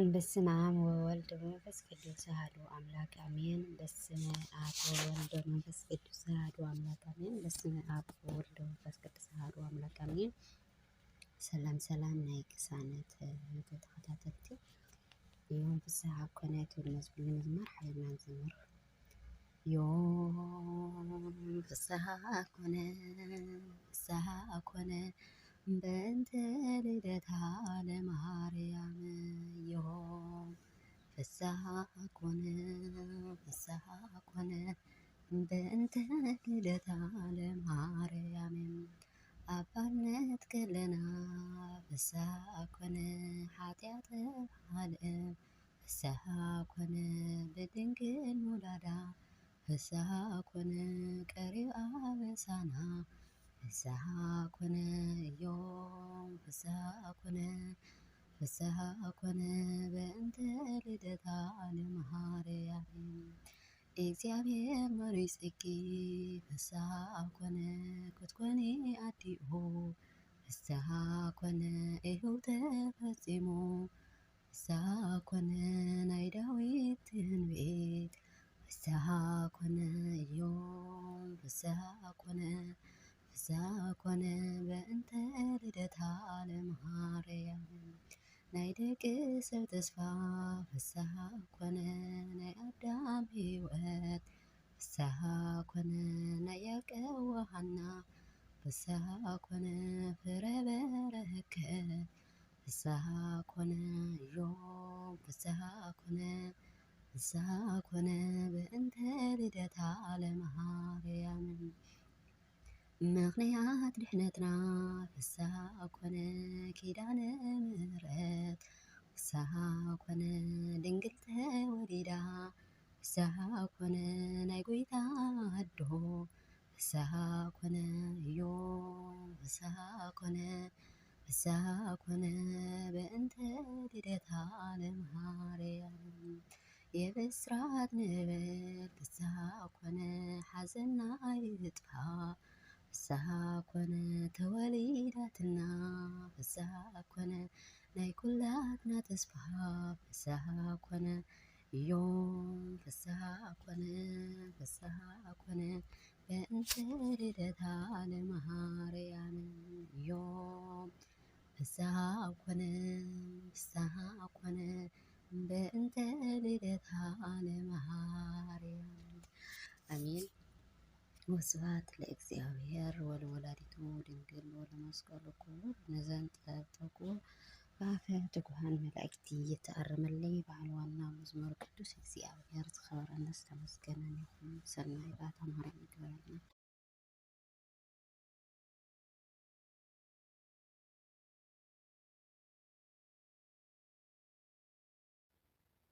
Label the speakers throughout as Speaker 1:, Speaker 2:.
Speaker 1: በስመ አብ ወወልድ ወመንፈስ ቅዱስ አሐዱ አምላክ አሜን። በስመ አብ ወወልድ ወመንፈስ ቅዱስ አሐዱ አምላክ አሜን። በስመ አብ ወወልድ ወመንፈስ ቅዱስ አሐዱ አምላክ አሜን። ሰላም ሰላም ናይ ቅሳነት ተኸታተልቲ ዮም ፍስሐ ኮነት መዝሙር መዝማር ሓይልና ዝምር ዮም ፍስሐ ኮነ በእንተ ልደታ ለማርያም ዮም ፍስሐ ኮነ በእንተ ልደታ ለማርያም አባነት ከለና ፍስሐ ኮነ ኃጢአተ ዓለም ፍስሐ ኮነ በድንግል ሙላዳ ፍስሐ ኮነ ቀሪብ አበሳና ፍስሐ ኮነ ዮም ፍስሐ ኮነ በእንተ ልደታ ለማርያም እግዚአብሔር መሪ ጽጌ ፍስሐ ኮነ ክትኮኒ አዲሁ ፍስሐ ኮነ ይኸው ተፈጺሞ ፍስሐ ኮነ ናይ ዳዊት ትንቢት ፍስሐ ኮነ ዮም ፍስሐ ኮነ በእንተ ልደታ ለማርያም ናይ ደቂ ሰብ ተስፋ ፍስሐ ኮነ ናይ አዳም ሕይወት ፍስሐ ኮነ ናይ ያዕቆብ ወሐና ፍስሐ ኮነ ፍረ በረከት ፍስሐ ኮነ ዮም ፍስሐ ኮነ በእንተ ልደታ ለማርያም ምክንያት ድሕነትና ፍስሐ ኮነ ኪዳነ ምሕረት ፍስሐ ኮነ ድንግል ተወሊዳ ፍስሐ ኮነ ናይ ጎይታ አዶ ፍስሐ ኮነ ዮም ፍስሐ ኮነ በእንተ ልደታ ለማርያም የብስራት ንበል ፍስሐ ኮነ ሓዘና ይጥፋ ፍስሐ ኮነ ተወሊዳትና ፍስሐ ኮነ ናይ ኩላትና ተስፋ ፍስሐ ኮነ ዮም ፍስሐ ኮነ በእንተ ልደታ ለማርያም ዮም ፍስሐ ኮነ በእንተ ልደታ ለማርያም አሜን። ወስብሐት ለእግዚአብሔር ወለወላዲቱ ድንግል ወለመስቀሉ ክቡር ንዘንጠብጠቁ በአፈ ትጉሃን መላእክቲ የተአረመለይ በዓል ዋና መዝሙር ቅዱስ እግዚአብሔር ዝኸበረና ዝተመስገነን ይኹን። ሰናይ ባታ ማርያም ይግበረልና።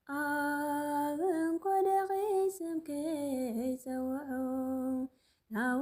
Speaker 2: ኣብ እንኮ ደቒ ስምከ ይፀውዑ ናው